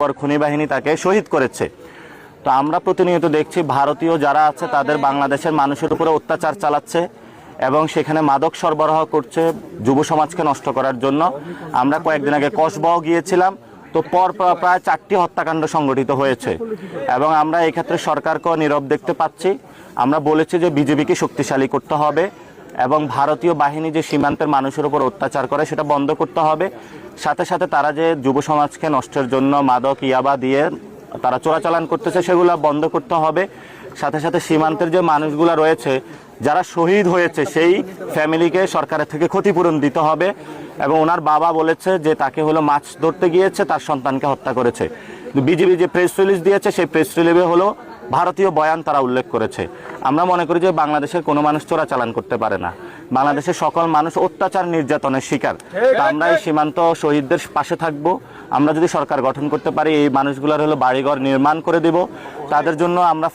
খনি বাহিনী তাকে শহীদ করেছে। তো আমরা প্রতিনিয়ত দেখছি ভারতীয় যারা আছে তাদের বাংলাদেশের মানুষের উপরে অত্যাচার চালাচ্ছে এবং সেখানে মাদক সরবরাহ করছে যুব সমাজকে নষ্ট করার জন্য। আমরা কয়েকদিন আগে কসবাও গিয়েছিলাম, তো প্রায় 4টি হত্যাকাণ্ড সংঘটিত হয়েছে এবং আমরা এই ক্ষেত্রে সরকারকেও নীরব দেখতে পাচ্ছি। আমরা বলেছি যে বিজেপিকে শক্তিশালী করতে হবে এবং ভারতীয় বাহিনী যে সীমান্তের মানুষের উপর অত্যাচার করে সেটা বন্ধ করতে হবে। সাথে সাথে তারা যে যুব সমাজকে নষ্টের জন্য মাদক ইয়াবা দিয়ে তারা চোরাচালান করতেছে সেগুলো বন্ধ করতে হবে। সাথে সাথে সীমান্তের যে মানুষগুলো রয়েছে যারা শহীদ হয়েছে সেই ফ্যামিলিকে সরকারের থেকে ক্ষতিপূরণ দিতে হবে। এবং ওনার বাবা বলেছে যে তাকে হলো মাছ ধরতে গিয়েছে, তার সন্তানকে হত্যা করেছে। বিজেপি যে প্রেস রিলিজ দিয়েছে সেই প্রেস রিলিজে হলো ভারতীয় বয়ান তারা উল্লেখ করেছে। আমরা মনে করি যে বাংলাদেশের কোনো মানুষ চোরাচালান করতে পারে না, বাংলাদেশের সকল মানুষ অত্যাচার নির্যাতনের শিকার। আমরা এই সীমান্ত শহীদদের পাশে থাকব। আমরা যদি সরকার গঠন করতে পারি এই মানুষগুলোর হলো বাড়িঘর নির্মাণ করে দেব, তাদের জন্য আমরা